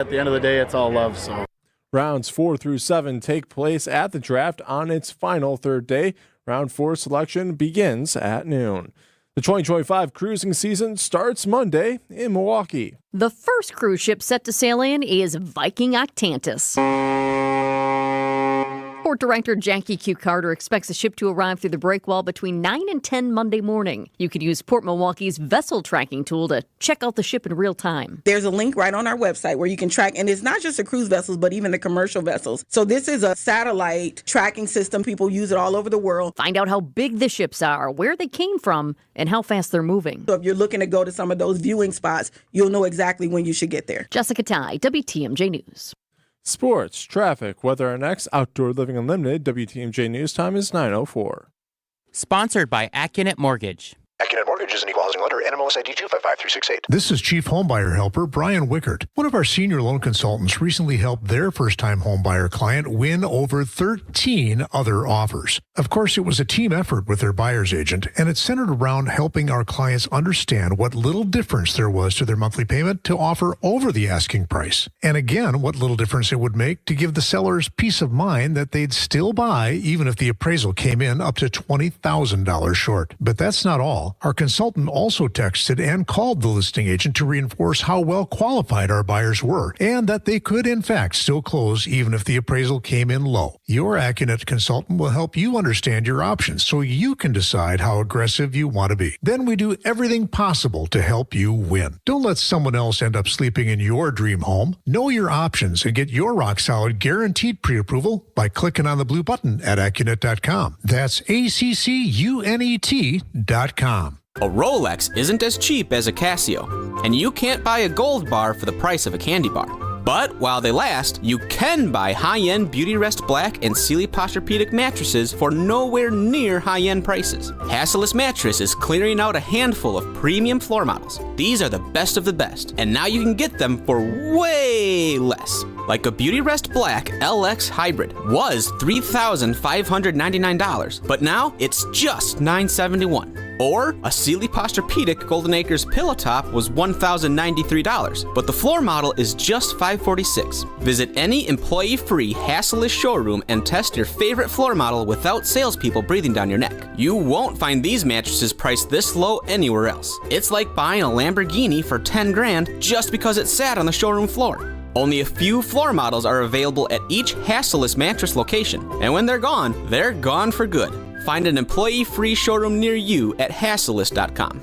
At the end of the day, it's all love. So Rounds 4 through 7 take place at the draft on its final third day. Round 4 selection begins at noon. The 2025 cruising season starts Monday in Milwaukee. The first cruise ship set to sail in is Viking Octantis. Port Director Jackie Q. Carter expects the ship to arrive through the breakwall between 9 and 10 Monday morning. You can use Port Milwaukee's vessel tracking tool to check out the ship in real time. There's a link right on our website where you can track, and it's not just the cruise vessels, but even the commercial vessels. So this is a satellite tracking system. People use it all over the world. Find out how big the ships are, where they came from, and how fast they're moving. So if you're looking to go to some of those viewing spots, you'll know exactly when you should get there. Jessica Tai, WTMJ News. Sports, traffic, weather, and next. Outdoor Living Unlimited. WTMJ News time is 9:04. Sponsored by Accunet Mortgage. Accunet Mortgage is an equal housing lender. NMLS ID 255368. This is Chief Homebuyer Helper Brian Wickert. One of our senior loan consultants recently helped their first-time homebuyer client win over 13 other offers. Of course, it was a team effort with their buyer's agent, and it centered around helping our clients understand what little difference there was to their monthly payment to offer over the asking price. And again, what little difference it would make to give the sellers peace of mind that they'd still buy even if the appraisal came in up to $20,000 short. But that's not all. Our consultant also texted and called the listing agent to reinforce how well qualified our buyers were and that they could, in fact, still close even if the appraisal came in low. Your Accunet consultant will help you understand your options so you can decide how aggressive you want to be. Then we do everything possible to help you win. Don't let someone else end up sleeping in your dream home. Know your options and get your rock-solid guaranteed pre-approval by clicking on the blue button at Accunet.com. That's ACCUNET.com. A Rolex isn't as cheap as a Casio, and you can't buy a gold bar for the price of a candy bar. But while they last, you can buy high-end Beautyrest Black and Sealy Posturepedic mattresses for nowhere near high-end prices. Hassellus Mattress is clearing out a handful of premium floor models. These are the best of the best, and now you can get them for way less. Like a Beautyrest Black LX Hybrid was $3,599, but now it's just $971. Or a Sealy Posturepedic Golden Acres Pillow Top was $1,093, but the floor model is just $546. Visit any employee-free Hassellus showroom and test your favorite floor model without salespeople breathing down your neck. You won't find these mattresses priced this low anywhere else. It's like buying a Lamborghini for $10,000 just because it sat on the showroom floor. Only a few floor models are available at each Hassellus mattress location, and when they're gone for good. Find an employee-free showroom near you at Hassellus.com.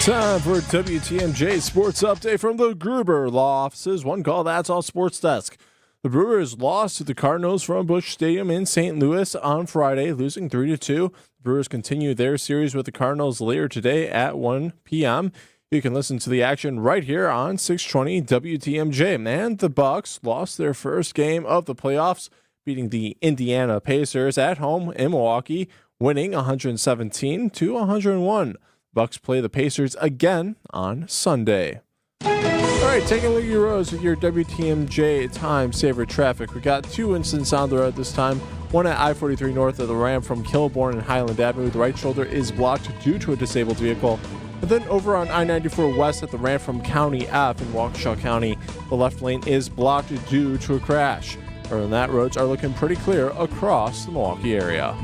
Time for WTMJ Sports Update from the Gruber Law Offices. One call, that's all Sports Desk. The Brewers lost to the Cardinals from Busch Stadium in St. Louis on Friday, losing 3-2. The Brewers continue their series with the Cardinals later today at 1 p.m. You can listen to the action right here on 620 WTMJ. And the Bucks lost their first game of the playoffs, beating the Indiana Pacers at home in Milwaukee, winning 117-101. Bucks play the Pacers again on Sunday. All right, taking a look at your roads with your WTMJ time saver traffic. We got two incidents on the road this time. One at I-43 north of the ramp from Kilbourne and Highland Avenue. The right shoulder is blocked due to a disabled vehicle. And then over on I-94 west at the ramp from County F in Waukesha County, the left lane is blocked due to a crash. Other than that, roads are looking pretty clear across the Milwaukee area.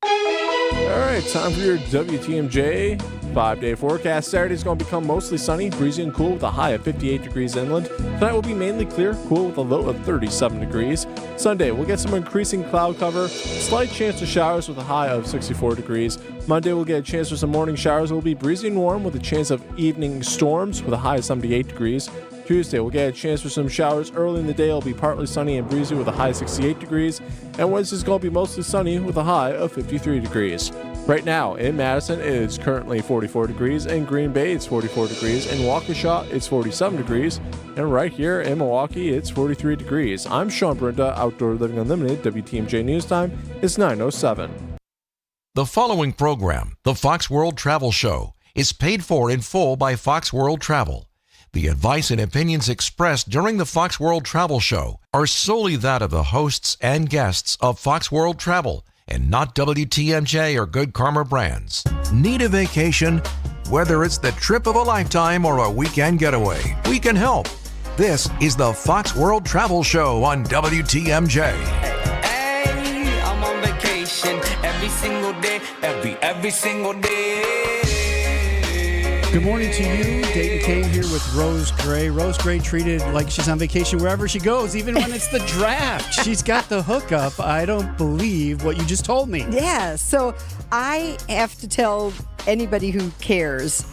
All right, time for your WTMJ 5-day forecast. Saturday's going to become mostly sunny, breezy and cool with a high of 58 degrees inland. Tonight will be mainly clear, cool with a low of 37 degrees. Sunday, we'll get some increasing cloud cover, slight chance of showers with a high of 64 degrees. Monday, we'll get a chance for some morning showers. It will be breezy and warm with a chance of evening storms with a high of 78 degrees. Tuesday, we'll get a chance for some showers early in the day. It'll be partly sunny and breezy with a high of 68 degrees. And Wednesday's going to be mostly sunny with a high of 53 degrees. Right now in Madison, it is currently 44 degrees. In Green Bay, it's 44 degrees. In Waukesha, it's 47 degrees. And right here in Milwaukee, it's 43 degrees. I'm Sean Brinda, Outdoor Living Unlimited. WTMJ News Time is 9:07. The following program, the Fox World Travel Show, is paid for in full by Fox World Travel. The advice and opinions expressed during the Fox World Travel Show are solely that of the hosts and guests of Fox World Travel and not WTMJ or Good Karma Brands. Need a vacation? Whether it's the trip of a lifetime or a weekend getaway, we can help. This is the Fox World Travel Show on WTMJ. Hey, I'm on vacation every single day, every single day. Good morning to you. Dayton Kane here with Rose Gray. Rose Gray treated like she's on vacation wherever she goes, even when it's the draft. She's got the hookup. I don't believe what you just told me. Yeah, so I have to tell anybody who cares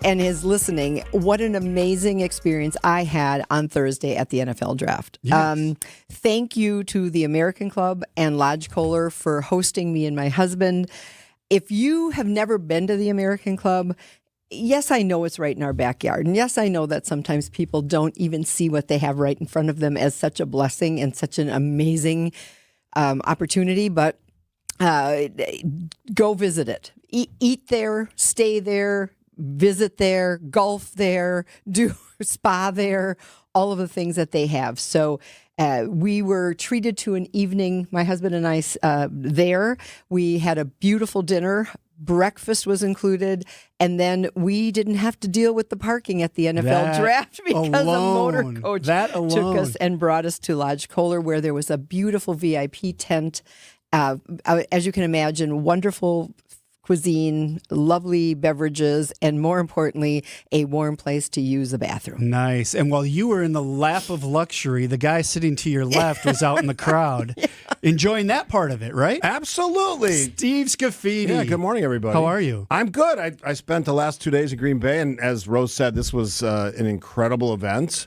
and is listening what an amazing experience I had on Thursday at the NFL Draft. Yes. Thank you to the American Club and Lodge Kohler for hosting me and my husband. If you have never been to the American Club, yes, I know it's right in our backyard. And yes, I know that sometimes people don't even see what they have right in front of them as such a blessing and such an amazing opportunity. But go visit it. Eat there, stay there, visit there, golf there, do spa there, all of the things that they have. So we were treated to an evening, my husband and I, there. We had a beautiful dinner. Breakfast was included, and then we didn't have to deal with the parking at the NFL Draft because a motor coach took us and brought us to Lodge Kohler, where there was a beautiful VIP tent. As you can imagine, wonderful cuisine, lovely beverages, and more importantly, a warm place to use the bathroom. Nice. And while you were in the lap of luxury, the guy sitting to your left was out in the crowd, enjoying that part of it, right? Absolutely. Steve Scafidi. Yeah, good morning, everybody. How are you? I'm good. I spent the last 2 days in Green Bay, and as Rose said, this was an incredible event.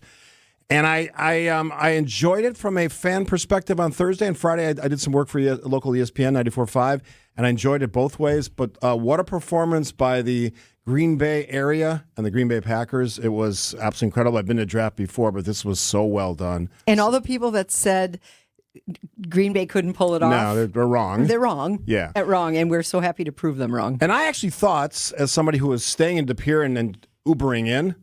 And I enjoyed it from a fan perspective on Thursday and Friday. I did some work for local ESPN 94.5, and I enjoyed it both ways. But what a performance by the Green Bay area and the Green Bay Packers. It was absolutely incredible. I've been to draft before, but this was so well done. And all the people that said Green Bay couldn't pull it off. No, they're wrong. They're wrong. Yeah. Wrong, and we're so happy to prove them wrong. And I actually thought, as somebody who was staying in De Pere and Ubering in,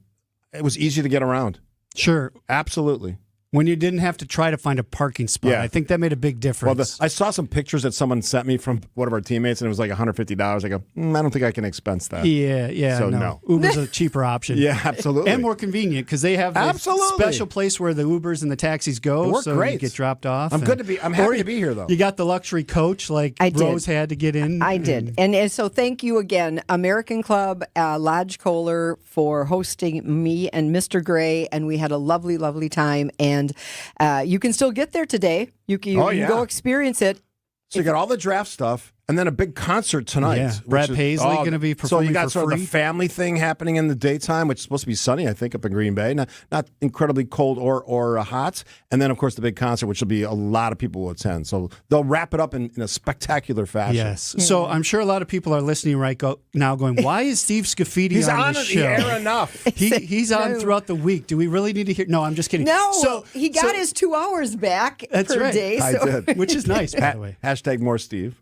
it was easy to get around. Sure. Absolutely. When you didn't have to try to find a parking spot. Yeah. I think that made a big difference. Well, I saw some pictures that someone sent me from one of our teammates, and it was like $150. I go, I don't think I can expense that. Yeah. So, no. Uber's a cheaper option. Yeah, absolutely. And more convenient because they have this special place where the Ubers and the taxis go. They work so great. You get dropped off. I'm happy to be here, though. You got the luxury coach like Rose had to get in. I did. And so thank you again, American Club, Lodge Kohler, for hosting me and Mr. Gray. And we had a lovely, lovely time. And you can still get there today. You can go experience it. So you got all the draft stuff, and then a big concert tonight. Yeah, Brad Paisley going to be performing. So you got for sort free. of the family thing happening in the daytime, which is supposed to be sunny, I think, up in Green Bay. Not incredibly cold or hot. And then, of course, the big concert, which will be a lot of people will attend. So they'll wrap it up in a spectacular fashion. Yes. So I'm sure a lot of people are listening now going, why is Steve Scafidi on the show? He's on the air enough. He's on throughout the week. Do we really need to hear? No, I'm just kidding. No, so he got his 2 hours back that's per right. day. I did. Which is nice, by the way. Hashtag more Steve.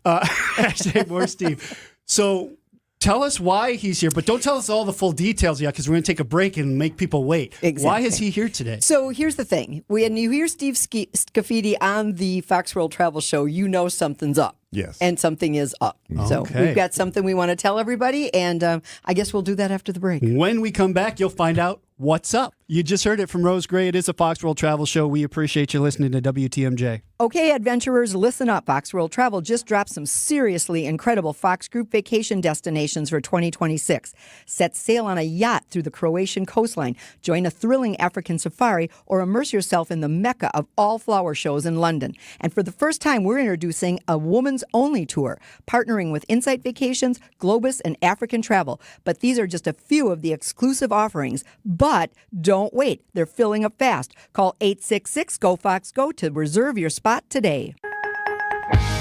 Hashtag more Steve. So tell us why he's here, but don't tell us all the full details yet because we're going to take a break and make people wait. Exactly. Why is he here today? So here's the thing. When you hear Steve Scafidi on the Fox World Travel Show, you know something's up. Yes. And something is up. So we've got something we want to tell everybody, and I guess we'll do that after the break. When we come back, you'll find out what's up. You just heard it from Rose Gray. It is a Fox World Travel Show. We appreciate you listening to WTMJ. Okay, adventurers, listen up. Fox World Travel just dropped some seriously incredible Fox Group vacation destinations for 2026. Set sail on a yacht through the Croatian coastline, join a thrilling African safari, or immerse yourself in the mecca of all flower shows in London. And for the first time, we're introducing a woman's-only tour, partnering with Insight Vacations, Globus, and African Travel. But these are just a few of the exclusive offerings. But don't wait. They're filling up fast. Call 866-GO-FOX-GO to reserve your spot today.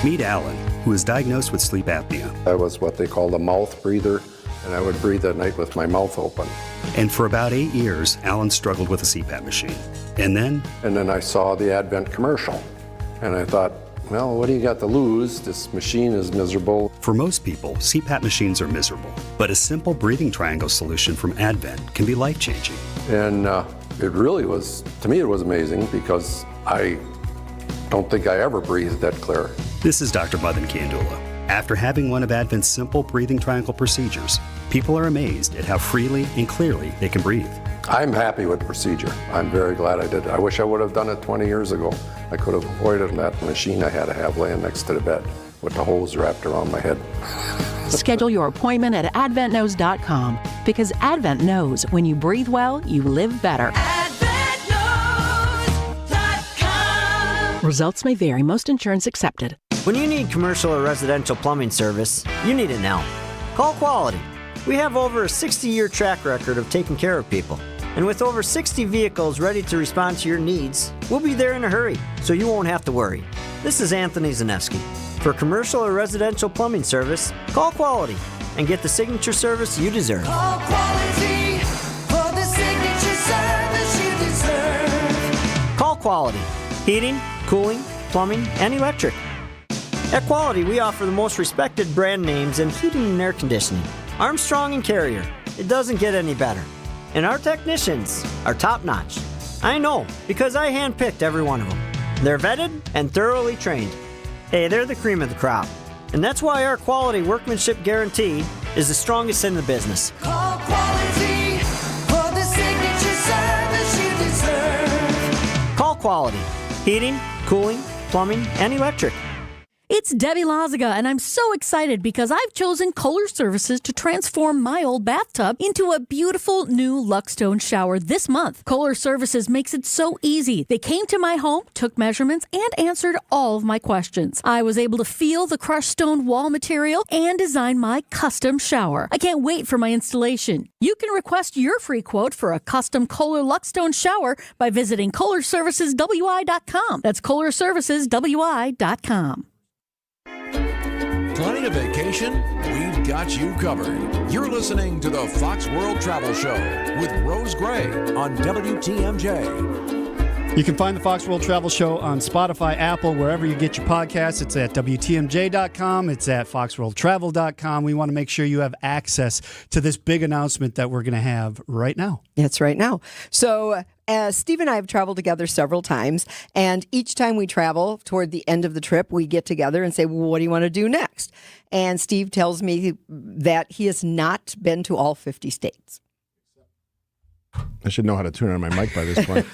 Meet Alan, who was diagnosed with sleep apnea. I was what they call a mouth breather, and I would breathe at night with my mouth open. And for about 8 years, Alan struggled with a CPAP machine. And then I saw the Advent commercial, and I thought, well, what do you got to lose? This machine is miserable. For most people, CPAP machines are miserable, but a simple breathing triangle solution from Advent can be life-changing. And it really was, to me, it was amazing because I don't think I ever breathed that clear. This is Dr. Madan Kandula. After having one of Advent's simple breathing triangle procedures, people are amazed at how freely and clearly they can breathe. I'm happy with the procedure. I'm very glad I did it. I wish I would have done it 20 years ago. I could have avoided that machine I had to have laying next to the bed with the hose wrapped around my head. Schedule your appointment at AdventKnows.com because Advent knows when you breathe well, you live better. Results may vary. Most insurance accepted. When you need commercial or residential plumbing service, you need it now. Call Quality. We have over a 60-year track record of taking care of people. And with over 60 vehicles ready to respond to your needs, we'll be there in a hurry, so you won't have to worry. This is Anthony Zaneski. For commercial or residential plumbing service, call Quality and get the signature service you deserve. Call Quality for the signature service you deserve. Call Quality. Heating, cooling, plumbing, and electric. At Quality, we offer the most respected brand names in heating and air conditioning. Armstrong and Carrier. It doesn't get any better. And our technicians are top-notch. I know, because I handpicked every one of them. They're vetted and thoroughly trained. Hey, they're the cream of the crop. And that's why our quality workmanship guarantee is the strongest in the business. Call Quality for the signature service you deserve. Call Quality. Heating, cooling, plumbing, and electric. It's Debbie Loziga, and I'm so excited because I've chosen Kohler Services to transform my old bathtub into a beautiful new Luxstone shower this month. Kohler Services makes it so easy. They came to my home, took measurements, and answered all of my questions. I was able to feel the crushed stone wall material and design my custom shower. I can't wait for my installation. You can request your free quote for a custom Kohler Luxstone shower by visiting KohlerServicesWI.com. That's KohlerServicesWI.com. Planning a vacation? We've got you covered. You're listening to the Fox World Travel Show with Rose Gray on WTMJ. You can find the Fox World Travel Show on Spotify, Apple, wherever you get your podcasts. It's at WTMJ.com. It's at FoxWorldTravel.com. We want to make sure you have access to this big announcement that we're going to have right now. It's right now. So Steve and I have traveled together several times, and each time we travel toward the end of the trip, we get together and say, well, what do you want to do next? And Steve tells me that he has not been to all 50 states. I should know how to turn on my mic by this point.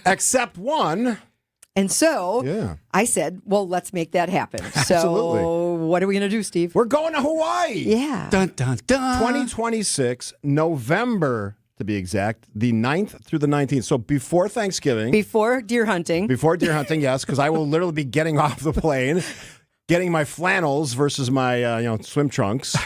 Except one. And so I said, well, let's make that happen. Absolutely. So what are we going to do, Steve? We're going to Hawaii. Yeah. Dun, dun, dun. 2026, November, to be exact, the 9th through the 19th. So before Thanksgiving. Before deer hunting. Before deer hunting, yes, because I will literally be getting off the plane, getting my flannels versus my swim trunks.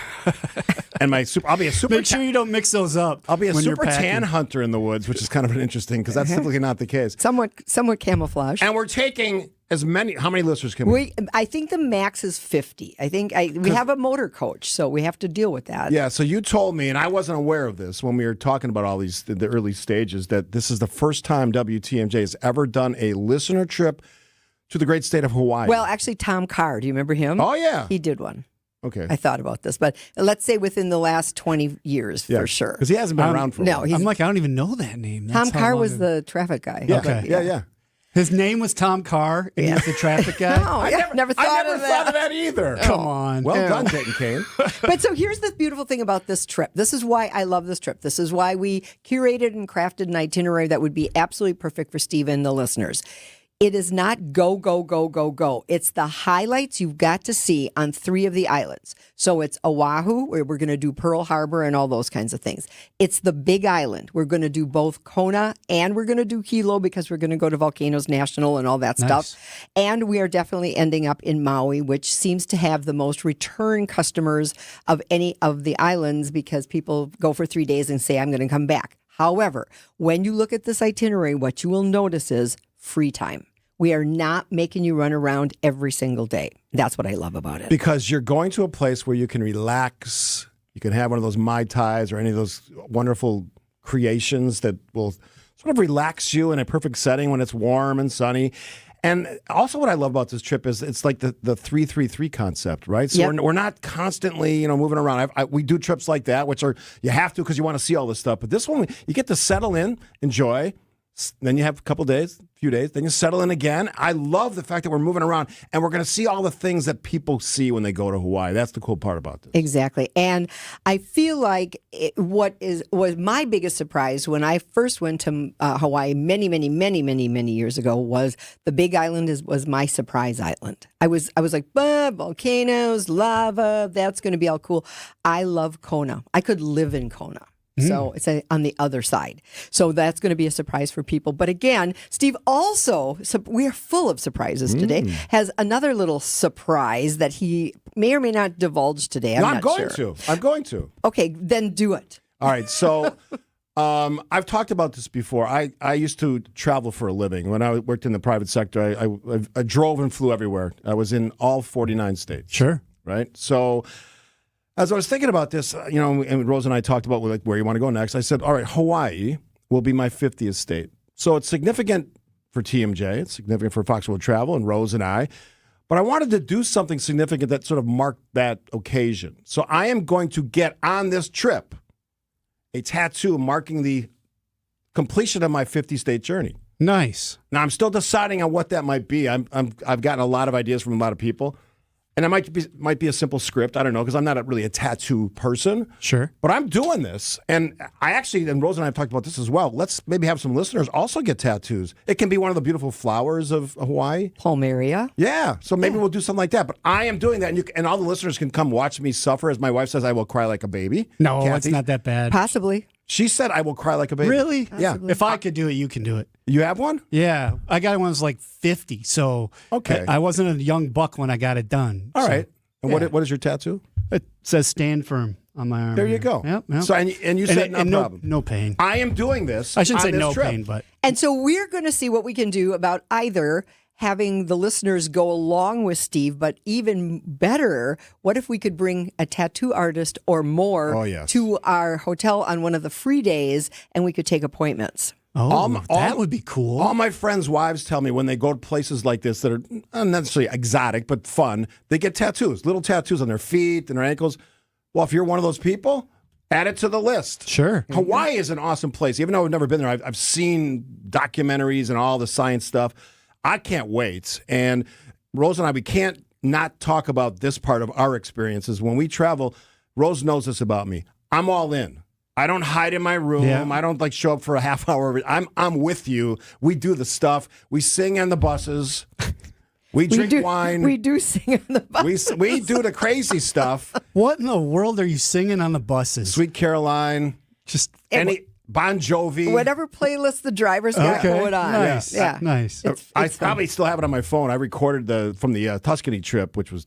And I'll be a super. Make sure you don't mix those up. I'll be a when super you're tan hunter in the woods, which is kind of interesting because that's typically not the case. Somewhat camouflage. And we're taking as many. How many listeners can we? I think the max is 50. I think we have a motor coach, so we have to deal with that. Yeah. So you told me, and I wasn't aware of this when we were talking about all these the early stages, that this is the first time WTMJ has ever done a listener trip to the great state of Hawaii. Well, actually, Tom Carr. Do you remember him? Oh yeah, he did one. Okay. I thought about this, but let's say within the last 20 years for sure. Because he hasn't been around for a while. I'm like, I don't even know that name. Tom Carr was the traffic guy. Yeah. Okay. Yeah. His name was Tom Carr, and he was the traffic guy? No, I never thought of that either. Come on. Well done, Dayton Kane. But so here's the beautiful thing about this trip. This is why I love this trip. This is why we curated and crafted an itinerary that would be absolutely perfect for Steve and the listeners. It is not go, go, go, go, go. It's the highlights you've got to see on 3 of the islands. So it's Oahu, where we're going to do Pearl Harbor and all those kinds of things. It's the Big Island. We're going to do both Kona and we're going to do Hilo because we're going to go to Volcanoes National and all that stuff. And we are definitely ending up in Maui, which seems to have the most return customers of any of the islands because people go for 3 days and say, I'm going to come back. However, when you look at this itinerary, what you will notice is free time. We are not making you run around every single day. That's what I love about it. Because you're going to a place where you can relax. You can have one of those Mai Tais or any of those wonderful creations that will sort of relax you in a perfect setting when it's warm and sunny. And also what I love about this trip is it's like the 3-3-3 concept, right? So we're not constantly, moving around. We do trips like that, which are you have to because you want to see all this stuff. But this one, you get to settle in, enjoy. Then you have a couple days, few days. They can settle in again. I love the fact that we're moving around and we're going to see all the things that people see when they go to Hawaii. That's the cool part about this. Exactly. And I feel like was my biggest surprise when I first went to Hawaii many years ago was the Big Island was my surprise island. I was like, volcanoes, lava, that's going to be all cool. I love Kona. I could live in Kona. So it's on the other side. So that's going to be a surprise for people. But again, Steve also, we are full of surprises today, has another little surprise that he may or may not divulge today. I'm going to. Okay, then do it. All right. So I've talked about this before. I used to travel for a living. When I worked in the private sector, I drove and flew everywhere. I was in all 49 states. Sure. Right? So as I was thinking about this, and Rose and I talked about where you want to go next, I said, all right, Hawaii will be my 50th state. So it's significant for TMJ. It's significant for Fox World Travel and Rose and I. But I wanted to do something significant that sort of marked that occasion. So I am going to get on this trip a tattoo marking the completion of my 50-state journey. Nice. Now, I'm still deciding on what that might be. I've gotten a lot of ideas from a lot of people. And it might be a simple script. I don't know, because I'm not really a tattoo person. Sure. But I'm doing this. And and Rose and I have talked about this as well. Let's maybe have some listeners also get tattoos. It can be one of the beautiful flowers of Hawaii. Palmaria. Yeah. So maybe we'll do something like that. But I am doing that. And all the listeners can come watch me suffer. As my wife says, I will cry like a baby. No, Kathy. it's not that bad. Possibly. She said I will cry like a baby. Really? Yeah. If I could do it, you can do it. You have one? Yeah. I got one when I was like 50. So okay. I wasn't a young buck when I got it done. All right. And what is your tattoo? It says "Stand Firm" on my arm. There you go. Yep. So and you said no problem. No pain. I am doing this. I shouldn't on say this no trip. pain, but And so we're going to see what we can do about either having the listeners go along with Steve, but even better, what if we could bring a tattoo artist or more to our hotel on one of the free days and we could take appointments? That would be cool. All my friends' wives tell me when they go to places like this that are not necessarily exotic but fun, they get tattoos, little tattoos on their feet and their ankles. Well, if you're one of those people, add it to the list. Sure. Hawaii is an awesome place. Even though I've never been there, I've seen documentaries and all the science stuff. I can't wait. And Rose and I, we can't not talk about this part of our experiences. When we travel, Rose knows this about me. I'm all in. I don't hide in my room. Yeah. I don't show up for a half hour. I'm with you. We do the stuff. We sing on the buses. We drink wine. We do sing on the buses. We do the crazy stuff. What in the world are you singing on the buses? Sweet Caroline. Just any Bon Jovi. Whatever playlist the driver's got going on. Nice. Yeah. Nice. I probably still have it on my phone. I recorded from the Tuscany trip, which was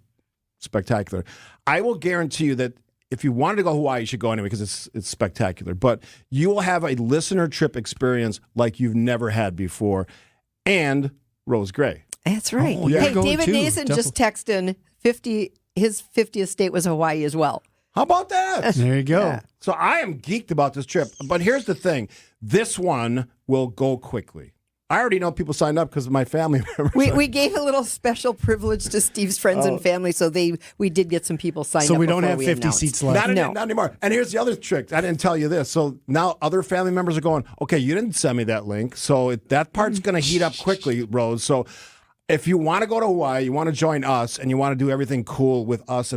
spectacular. I will guarantee you that if you wanted to go to Hawaii, you should go anyway because it's spectacular. But you will have a listener trip experience like you've never had before. And Rose Gray. That's right. Oh, yeah. Hey, Going David too. Nason just texted in his 50th state was Hawaii as well. How about that? There you go. Yeah. So I am geeked about this trip. But here's the thing. This one will go quickly. I already know people signed up because of my family members. We gave a little special privilege to Steve's friends and family, so we did get some people signed up. So we don't before have we 50 announced. seats left. Not anymore. And here's the other trick. I didn't tell you this. So now other family members are going, okay, you didn't send me that link. So that part's going to heat up quickly, Rose. So if you want to go to Hawaii, you want to join us, and you want to do everything cool with us,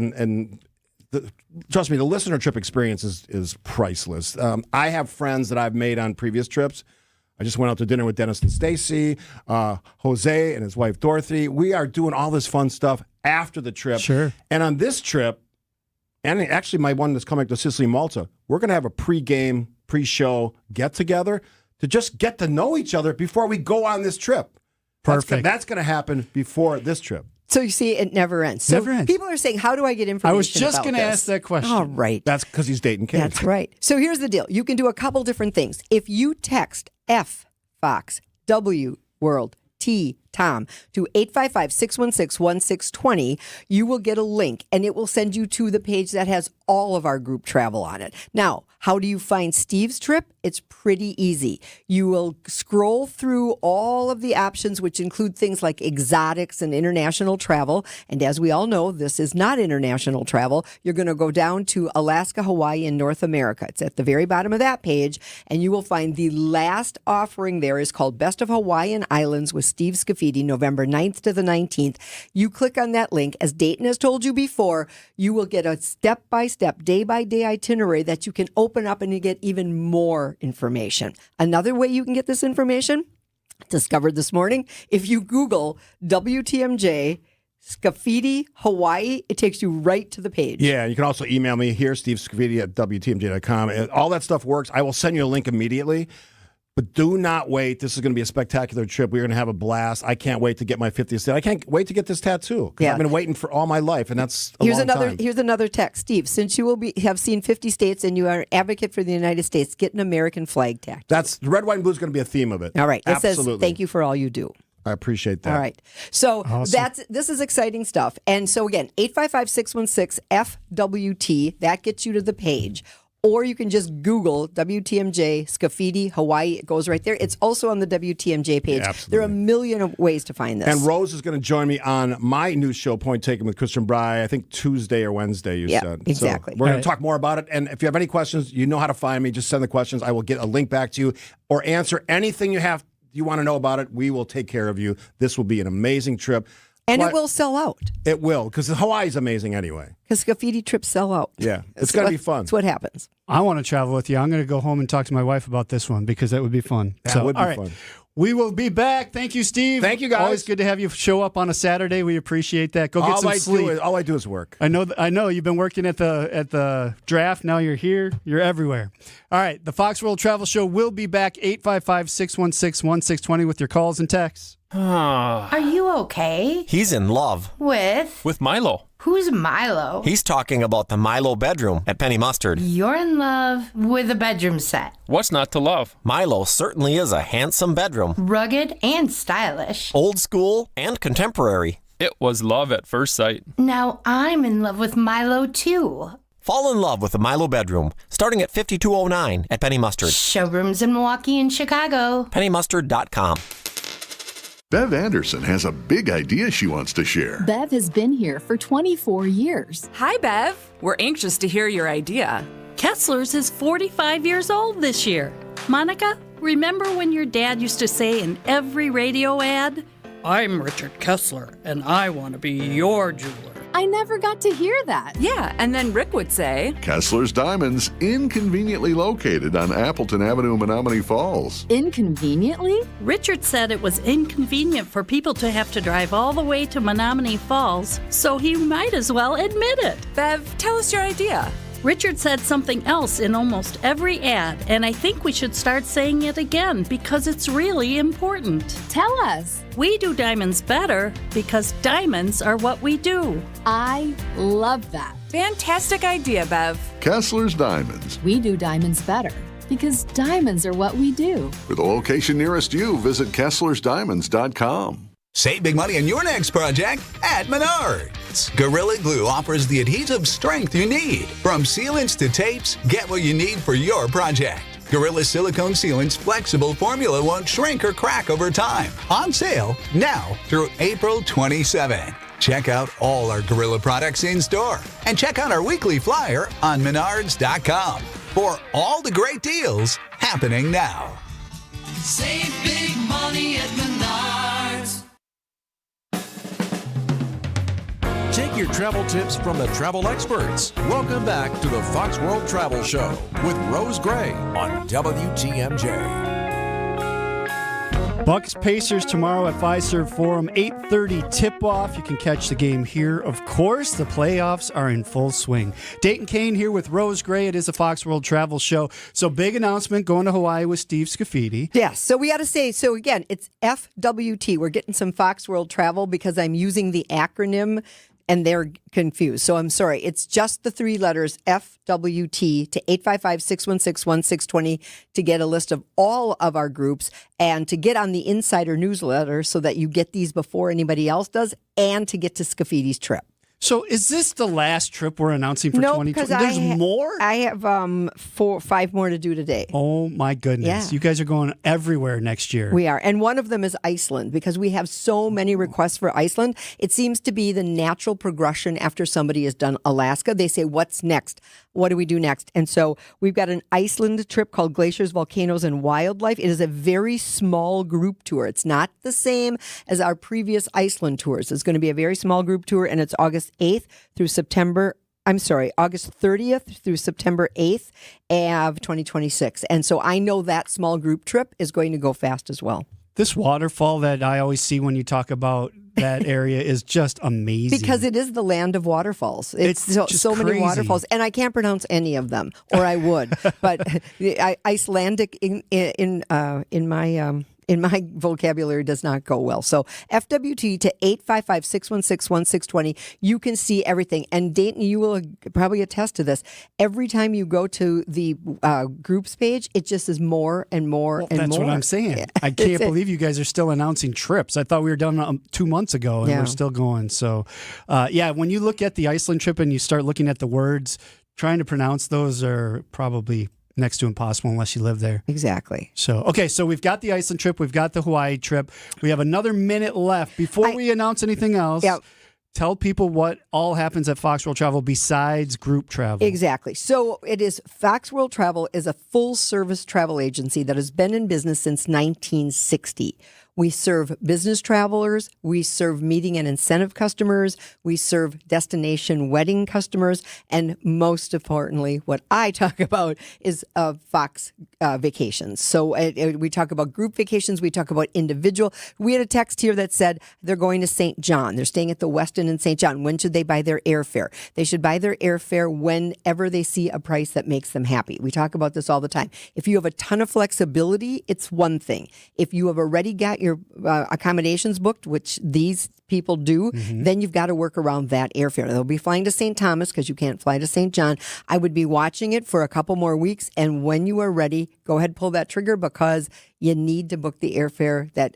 trust me, the listener trip experience is priceless. I have friends that I've made on previous trips. I just went out to dinner with Dennis and Stacy, Jose and his wife Dorothy. We are doing all this fun stuff after the trip. Sure. And on this trip, and actually my one that's coming to Sicily, Malta, we're going to have a pre-game, pre-show get-together to just get to know each other before we go on this trip. Perfect. That's going to happen before this trip. So you see, it never ends. So Never ends. people are saying, how do I get information I was just going to to ask that question. All right. That's because he's dating Kate. That's right. So here's the deal. You can do a couple different things. If you text F Fox W World T Tom, to 855-616-1620, you will get a link, and it will send you to the page that has all of our group travel on it. Now, how do you find Steve's trip? It's pretty easy. You will scroll through all of the options, which include things like exotics and international travel. And as we all know, this is not international travel. You're going to go down to Alaska, Hawaii, and North America. It's at the very bottom of that page, and you will find the last offering there is called Best of Hawaiian Islands with Steve Scafidi, November 9th to the 19th. You click on that link. As Dayton has told you before, you will get a step-by-step, day-by-day itinerary that you can open up and you get even more information. Another way you can get this information, discovered this morning, if you Google WTMJ Scafidi Hawaii, it takes you right to the page. Yeah, you can also email me here, stevescafidi@WTMJ.com. All that stuff works. I will send you a link immediately. But do not wait. This is going to be a spectacular trip. We're going to have a blast. I can't wait to get my 50th state. I can't wait to get this tattoo. Yeah. I've been waiting for all my life, and that's a long time. Here's another text. Steve, since you have seen 50 states and you are an advocate for the United States, get an American flag tattoo. That's red, white, and blue is going to be a theme of it. All right. It Absolutely. says, thank you for all you do. I appreciate that. All right. So Awesome. this is exciting stuff. And so again, 855-616-FWT, that gets you to the page. Or you can just Google WTMJ Scafidi Hawaii. It goes right there. It's also on the WTMJ page. Yeah, absolutely. There are a million of ways to find this. And Rose is going to join me on my new show, Point Taken with Christian Bry, I think Tuesday or Wednesday, you said. Exactly. So we're going to talk more about it. And if you have any questions, you know how to find me. Just send the questions. I will get a link back to you or answer anything you want to know about it. We will take care of you. This will be an amazing trip. And it will sell out. It will, because Hawaii is amazing anyway. Because Scafidi trips sell out. Yeah, it's going to be fun. That's what happens. I want to travel with you. I'm going to go home and talk to my wife about this one because that would be fun. That would be fun. We will be back. Thank you, Steve. Thank you, guys. Always good to have you show up on a Saturday. We appreciate that. Go get some sleep. All I do is work. I know. You've been working at the draft. Now you're here. You're everywhere. All right. The Fox World Travel Show will be back 855-616-1620 with your calls and texts. Are you okay? He's in love. With Milo. Who's Milo? He's talking about the Milo bedroom at Penny Mustard. You're in love with a bedroom set. What's not to love? Milo certainly is a handsome bedroom. Rugged and stylish. Old school and contemporary. It was love at first sight. Now I'm in love with Milo too. Fall in love with the Milo bedroom, starting at $52.09 at Penny Mustard. Showrooms in Milwaukee and Chicago. PennyMustard.com. Bev Anderson has a big idea she wants to share. Bev has been here for 24 years. Hi, Bev. We're anxious to hear your idea. Kessler's is 45 years old this year. Monica, remember when your dad used to say in every radio ad, "I'm Richard Kessler, and I want to be your jeweler"? I never got to hear that. Yeah, and then Rick would say, Kessler's Diamonds, inconveniently located on Appleton Avenue, Menominee Falls. Inconveniently? Richard said it was inconvenient for people to have to drive all the way to Menominee Falls, so he might as well admit it. Bev, tell us your idea. Richard said something else in almost every ad, and I think we should start saying it again because it's really important. Tell us. We do diamonds better because diamonds are what we do. I love that. Fantastic idea, Bev. Kessler's Diamonds. We do diamonds better because diamonds are what we do. For the location nearest you, visit Kessler'sDiamonds.com. Save big money on your next project at Menards. Gorilla Glue offers the adhesive strength you need. From sealants to tapes, get what you need for your project. Gorilla Silicone Sealant's flexible formula won't shrink or crack over time. On sale now through April 27. Check out all our Gorilla products in store. And check out our weekly flyer on Menards.com for all the great deals happening now. Save big money at Menards. Take your travel tips from the travel experts. Welcome back to the Fox World Travel Show with Rose Gray on WTMJ. Bucks Pacers tomorrow at Fiserv Forum, 8:30 tip-off. You can catch the game here. Of course, the playoffs are in full swing. Dayton Kane here with Rose Gray. It is a Fox World Travel Show. So big announcement, going to Hawaii with Steve Scafidi. Yes, so we got to say, so again, it's FWT. We're getting some Fox World Travel because I'm using the acronym and they're confused. So I'm sorry. It's just the 3 letters FWT to 855-616-1620 to get a list of all of our groups and to get on the insider newsletter so that you get these before anybody else does and to get to Scaffidi's trip. So is this the last trip we're announcing for No, 2020? because There's more? I have 5 more to do today. Oh, my goodness. Yeah. You guys are going everywhere next year. We are. And one of them is Iceland because we have so many requests for Iceland. It seems to be the natural progression after somebody has done Alaska. They say, what's next? What do we do next? And so we've got an Iceland trip called Glaciers, Volcanoes, and Wildlife. It is a very small group tour. It's not the same as our previous Iceland tours. It's going to be a very small group tour, and it's August 8th through August 30th through September 8th of 2026. And so I know that small group trip is going to go fast as well. This waterfall that I always see when you talk about that area is just amazing. Because it is the land of waterfalls. It's so many crazy. waterfalls. And I can't pronounce any of them, or I would. But Icelandic in my vocabulary does not go well. So FWT to 855-616-1620. You can see everything. And Dayton, you will probably attest to this. Every time you go to the groups page, it just is more and more and That's more. what I'm saying. I can't believe you guys are still announcing trips. I thought we were done 2 months ago and we're still going. So, when you look at the Iceland trip and you start looking at the words, trying to pronounce those are probably next to impossible unless you live there. Exactly. So we've got the Iceland trip. We've got the Hawaii trip. We have another minute left. Before we announce anything else, tell people what all happens at Fox World Travel besides group travel. Exactly. So it is Fox World Travel is a full-service travel agency that has been in business since 1960. We serve business travelers. We serve meeting and incentive customers. We serve destination wedding customers. And most importantly, what I talk about is Fox vacations. So we talk about group vacations. We talk about individual. We had a text here that said they're going to St. John. They're staying at the Westin in St. John. When should they buy their airfare? They should buy their airfare whenever they see a price that makes them happy. We talk about this all the time. If you have a ton of flexibility, it's one thing. If you have already got your accommodations booked, which these people do, then you've got to work around that airfare. They'll be flying to St. Thomas because you can't fly to St. John. I would be watching it for a couple more weeks, and when you are ready, go ahead and pull that trigger because you need to book the airfare that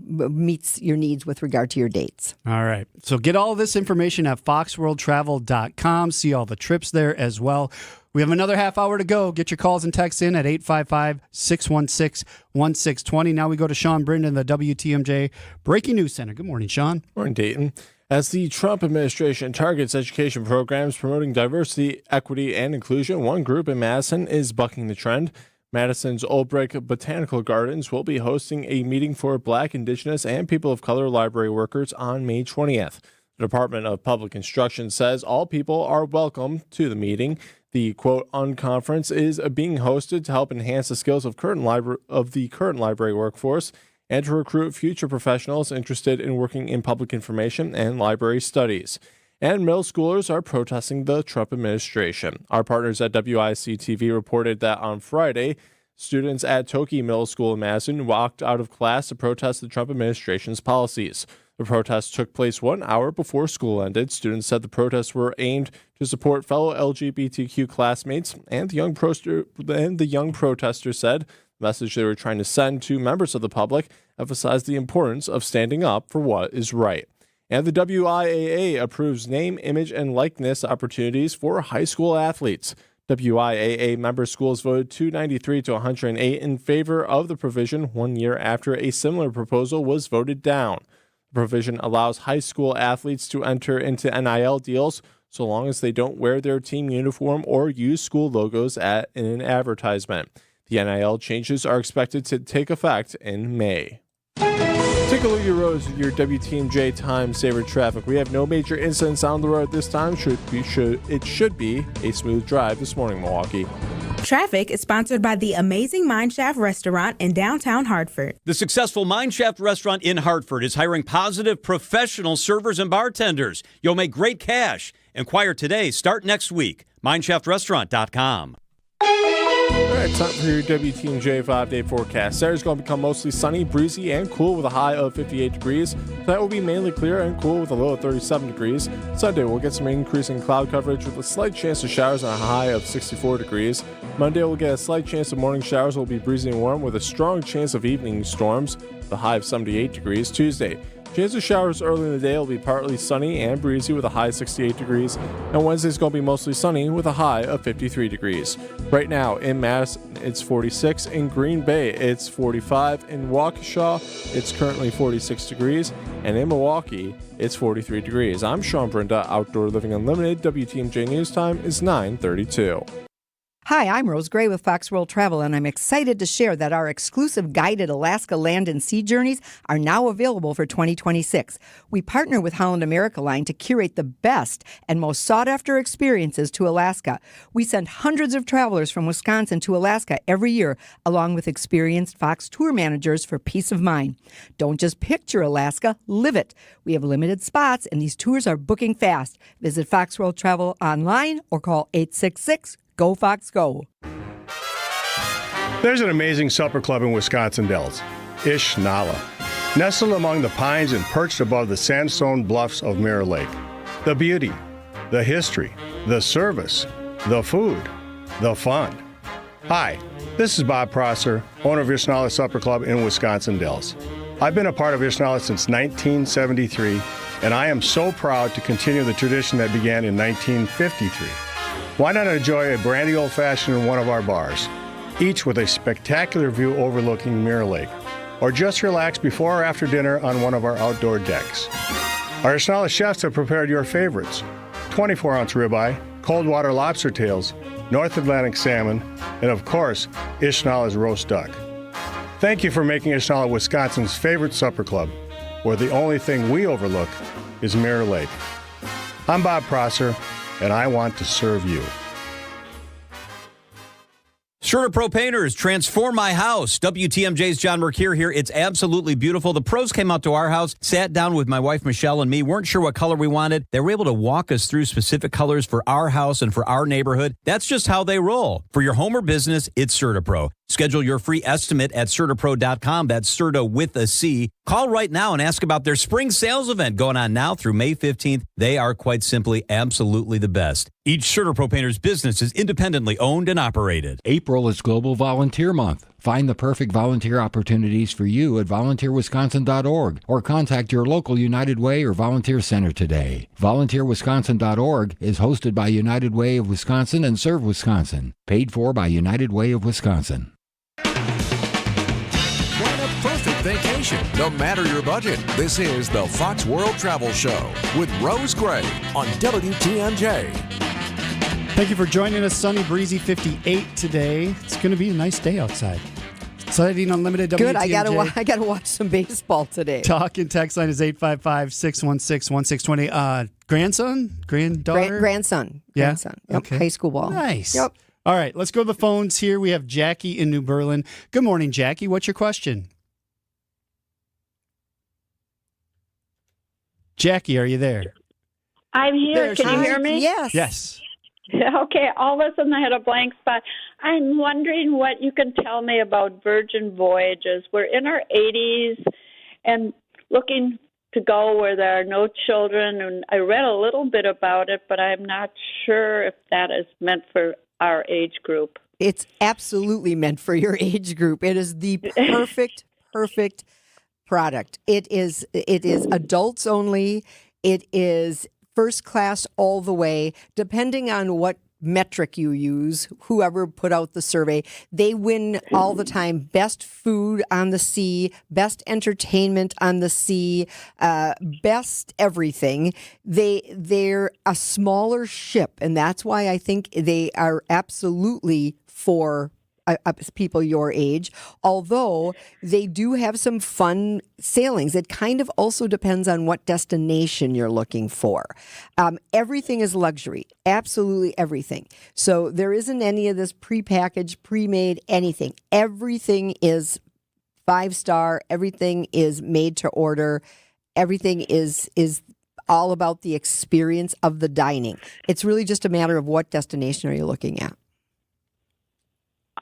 meets your needs with regard to your dates. All right. So get all this information at foxworldtravel.com. See all the trips there as well. We have another half hour to go. Get your calls and texts in at 855-616-1620. Now we go to Sean Brendan, the WTMJ Breaking News Center. Good morning, Sean. Morning, Dayton. As the Trump administration targets education programs promoting diversity, equity, and inclusion, one group in Madison is bucking the trend. Madison's Old Brick Botanical Gardens will be hosting a meeting for Black, Indigenous, and people of color library workers on May 20th. The Department of Public Instruction says all people are welcome to the meeting. The, quote, unconference is being hosted to help enhance the skills of the current library workforce and to recruit future professionals interested in working in public information and library studies. And middle schoolers are protesting the Trump administration. Our partners at WIC-TV reported that on Friday, students at Toki Middle School in Madison walked out of class to protest the Trump administration's policies. The protest took place 1 hour before school ended. Students said the protests were aimed to support fellow LGBTQ classmates, and the young protester said the message they were trying to send to members of the public emphasized the importance of standing up for what is right. And the WIAA approves name, image, and likeness opportunities for high school athletes. WIAA member schools voted 293 to 108 in favor of the provision 1 year after a similar proposal was voted down. The provision allows high school athletes to enter into NIL deals so long as they don't wear their team uniform or use school logos in an advertisement. The NIL changes are expected to take effect in May. Take a look at your roads with your WTMJ Time Saver traffic. We have no major incidents on the road this time. It should be a smooth drive this morning, Milwaukee. Traffic is sponsored by the amazing Mineshaft Restaurant in downtown Hartford. The successful Mineshaft Restaurant in Hartford is hiring positive professional servers and bartenders. You'll make great cash. Inquire today. Start next week. Mineshaftrestaurant.com. All right, time for your WTMJ 5-day forecast. Saturday's going to become mostly sunny, breezy, and cool with a high of 58 degrees. Tonight will be mainly clear and cool with a low of 37 degrees. Sunday, we'll get some increasing cloud coverage with a slight chance of showers and a high of 64 degrees. Monday, we'll get a slight chance of morning showers. Will be breezy and warm with a strong chance of evening storms, with a high of 78 degrees. Tuesday, chance of showers early in the day will be partly sunny and breezy with a high of 68 degrees. And Wednesday's going to be mostly sunny with a high of 53 degrees. Right now in Madison, it's 46. In Green Bay, it's 45. In Waukesha, it's currently 46 degrees. And in Milwaukee, it's 43 degrees. I'm Sean Brinda, Outdoor Living Unlimited. WTMJ News Time is 9:32. Hi, I'm Rose Gray with Fox World Travel, and I'm excited to share that our exclusive guided Alaska land and sea journeys are now available for 2026. We partner with Holland America Line to curate the best and most sought-after experiences to Alaska. We send hundreds of travelers from Wisconsin to Alaska every year, along with experienced Fox tour managers for peace of mind. Don't just picture Alaska, live it. We have limited spots, and these tours are booking fast. Visit Fox World Travel online or call 866 Go Fox Go. There's an amazing supper club in Wisconsin Dells, Ish Nala, nestled among the pines and perched above the sandstone bluffs of Mirror Lake. The beauty, the history, the service, the food, the fun. Hi, this is Bob Prosser, owner of Ish Nala Supper Club in Wisconsin Dells. I've been a part of Ish Nala since 1973, and I am so proud to continue the tradition that began in 1953. Why not enjoy a brandy old-fashioned in one of our bars, each with a spectacular view overlooking Mirror Lake, or just relax before or after dinner on one of our outdoor decks. Our Ish Nala chefs have prepared your favorites: 24-ounce ribeye, cold water lobster tails, North Atlantic salmon, and of course, Ish Nala's roast duck. Thank you for making Ish Nala Wisconsin's favorite supper club, where the only thing we overlook is Mirror Lake. I'm Bob Prosser, and I want to serve you. CertaPro Painters, transform my house. WTMJ's John Mercure here. It's absolutely beautiful. The pros came out to our house, sat down with my wife Michelle and me, weren't sure what color we wanted. They were able to walk us through specific colors for our house and for our neighborhood. That's just how they roll. For your home or business, it's CertaPro. Schedule your free estimate at CertaPro.com. That's Certa with a C. Call right now and ask about their spring sales event going on now through May 15th. They are quite simply absolutely the best. Each CertaPro Painters business is independently owned and operated. April is Global Volunteer Month. Find the perfect volunteer opportunities for you at volunteerwisconsin.org or contact your local United Way or Volunteer Center today. Volunteerwisconsin.org is hosted by United Way of Wisconsin and Serve Wisconsin. Paid for by United Way of Wisconsin. Plan a perfect vacation, no matter your budget. This is the Fox World Travel Show with Rose Gray on WTMJ. Thank you for joining us. Sunny, breezy, 58 today. It's going to be a nice day outside. Exciting Unlimited WTMJ. Good. I gotta watch some baseball today. Talk and text line is 855-616-1620. Grandson? Granddaughter? Grandson. Yeah? Grandson. Yep. Okay. High school ball. Nice. Yep. All right, let's go to the phones here. We have Jackie in New Berlin. Good morning, Jackie. What's your question? Jackie, are you there? I'm here. There Can she you is. hear me? Yes. Yes. Okay, all of a sudden I had a blank spot. I'm wondering what you can tell me about Virgin Voyages. We're in our 80s and looking to go where there are no children, and I read a little bit about it, but I'm not sure if that is meant for our age group. It's absolutely meant for your age group. It is the perfect product. It is adults only. It is first class all the way, depending on what metric you use. Whoever put out the survey, they win all the time. Best food on the sea, best entertainment on the sea, best everything. They're a smaller ship, and that's why I think they are absolutely for people your age, although they do have some fun sailings. It kind of also depends on what destination you're looking for. Everything is luxury, absolutely everything. So there isn't any of this prepackaged, pre-made anything. Everything is 5-star. Everything is made to order. Everything is all about the experience of the dining. It's really just a matter of what destination are you looking at.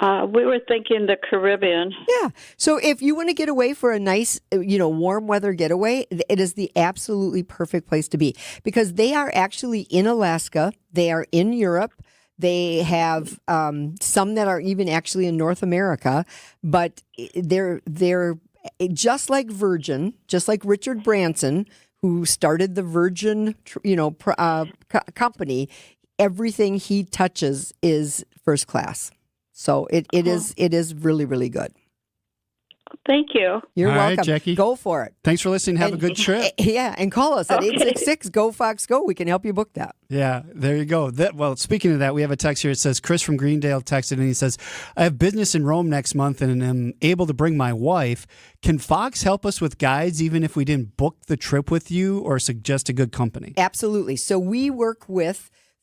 We were thinking the Caribbean. Yeah. So if you want to get away for a nice, warm weather getaway, it is the absolutely perfect place to be because they are actually in Alaska. They are in Europe. They have some that are even actually in North America, but they're just like Virgin, just like Richard Branson, who started the Virgin, company. Everything he touches is first class. So it is really, really good. Thank you. You're All right, welcome. Jackie. Go for it. Thanks for listening. Have a good trip. Yeah, and call us at 866-GO-FOX-GO. We can help you book that. Yeah, there you go. Well, speaking of that, we have a text here. It says, Chris from Greendale texted, and he says, I have business in Rome next month and am able to bring my wife. Can Fox help us with guides even if we didn't book the trip with you or suggest a good company? Absolutely. So we work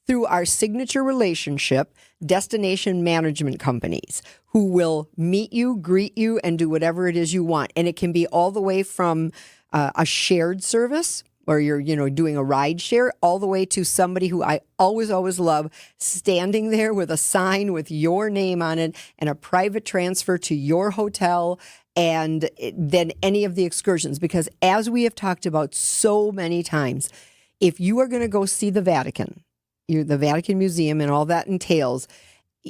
through our signature relationship, destination management companies who will meet you, greet you, and do whatever it is you want. And it can be all the way from a shared service where you're, doing a ride share all the way to somebody who I always love standing there with a sign with your name on it and a private transfer to your hotel and then any of the excursions. Because as we have talked about so many times, if you are going to go see the Vatican Museum and all that entails,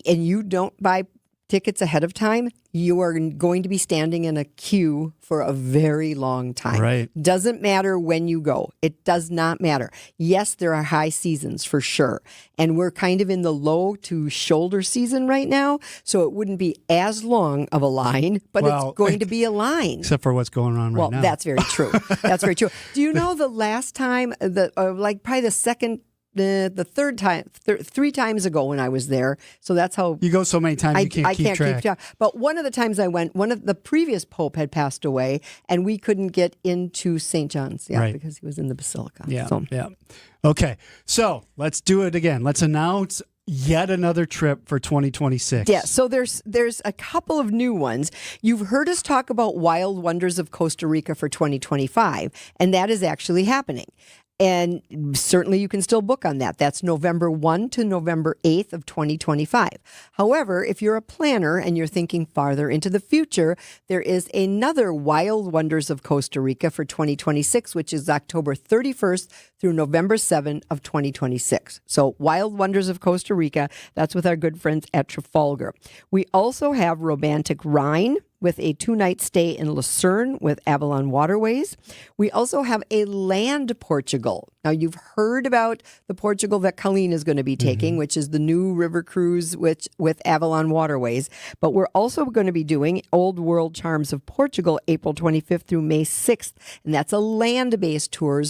and you don't buy tickets ahead of time, you are going to be standing in a queue for a very long time. Right. Doesn't matter when you go. It does not matter. Yes, there are high seasons for sure. And we're kind of in the low to shoulder season right now. So it wouldn't be as long of a line, but it's going to be a line. Except for what's going on right now. Well, that's very true. That's very true. Do you know the last time, probably the second, the third time, 3 times ago when I was there. So that's how you go so many times. You can't keep track. But one of the times I went, one of the previous pope had passed away, and we couldn't get into St. John's, because he was in the basilica. Yeah, so. yeah. Okay, so let's do it again. Let's announce yet another trip for 2026. Yeah, so there's a couple of new ones. You've heard us talk about Wild Wonders of Costa Rica for 2025, and that is actually happening. And certainly you can still book on that. That's November 1 to November 8th of 2025. However, if you're a planner and you're thinking farther into the future, there is another Wild Wonders of Costa Rica for 2026, which is October 31st through November 7th of 2026. So Wild Wonders of Costa Rica, that's with our good friends at Trafalgar. We also have Romantic Rhine with a 2-night stay in Lucerne with Avalon Waterways. We also have a land Portugal. Now, you've heard about the Portugal that Colleen is going to be taking, which is the new river cruise with Avalon Waterways. But we're also going to be doing Old World Charms of Portugal, April 25th through May 6th. And that's a land-based tour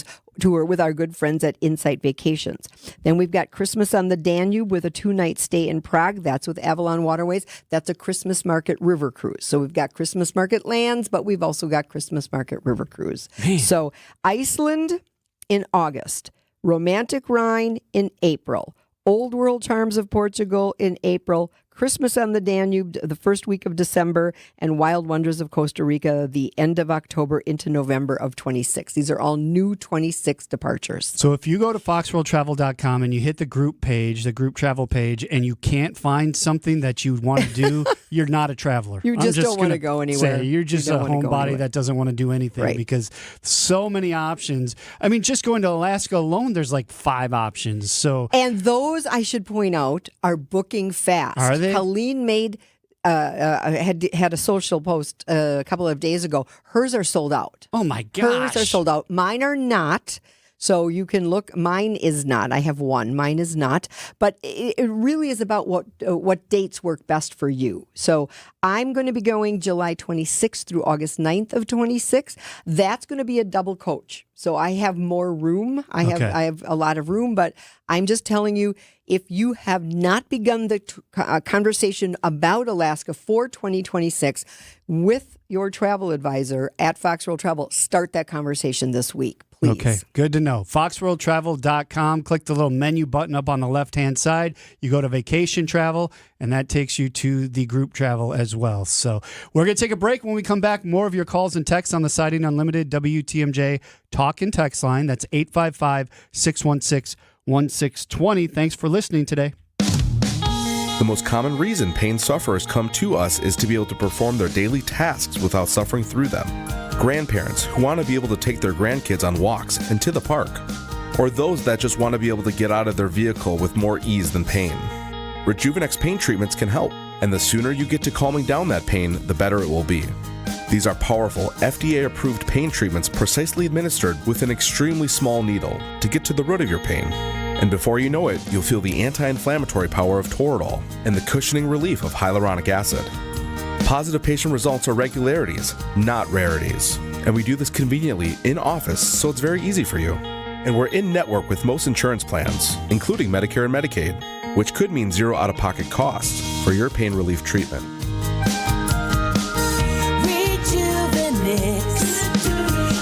with our good friends at Insight Vacations. Then we've got Christmas on the Danube with a 2-night stay in Prague. That's with Avalon Waterways. That's a Christmas Market River Cruise. So we've got Christmas Market lands, but we've also got Christmas Market River Cruise. So Iceland in August, Romantic Rhine in April, Old World Charms of Portugal in April, Christmas on the Danube the first week of December, and Wild Wonders of Costa Rica the end of October into November of 26. These are all new 26 departures. So if you go to foxworldtravel.com and you hit the group page, the group travel page, and you can't find something that you want to do, you're not a traveler. You just don't want to go anywhere. You're just a homebody that doesn't want to do anything because so many options. I mean, just going to Alaska alone, there's like 5 options. And those, I should point out, are booking fast. Are they? Colleen made had a social post a couple of days ago. Hers are sold out. Oh my gosh. Hers are sold out. Mine are not. So you can look. Mine is not. I have one. Mine is not. But it really is about what dates work best for you. So I'm going to be going July 26th through August 9th of 26. That's going to be a double coach. So I have more room. I have a lot of room. But I'm just telling you, if you have not begun the conversation about Alaska for 2026 with your travel advisor at Fox World Travel, start that conversation this week, please. Okay, good to know. Foxworldtravel.com. Click the little menu button up on the left-hand side. You go to vacation travel, and that takes you to the group travel as well. So we're going to take a break. When we come back, more of your calls and texts on the Siding Unlimited WTMJ talk and text line. That's 855-616-1620. Thanks for listening today. The most common reason pain sufferers come to us is to be able to perform their daily tasks without suffering through them. Grandparents who want to be able to take their grandkids on walks and to the park. Or those that just want to be able to get out of their vehicle with more ease than pain. Rejuvenex pain treatments can help, and the sooner you get to calming down that pain, the better it will be. These are powerful, FDA-approved pain treatments precisely administered with an extremely small needle to get to the root of your pain. And before you know it, you'll feel the anti-inflammatory power of Toradol and the cushioning relief of hyaluronic acid. Positive patient results are regularities, not rarities. And we do this conveniently in office, so it's very easy for you. And we're in network with most insurance plans, including Medicare and Medicaid, which could mean zero out-of-pocket costs for your pain relief treatment.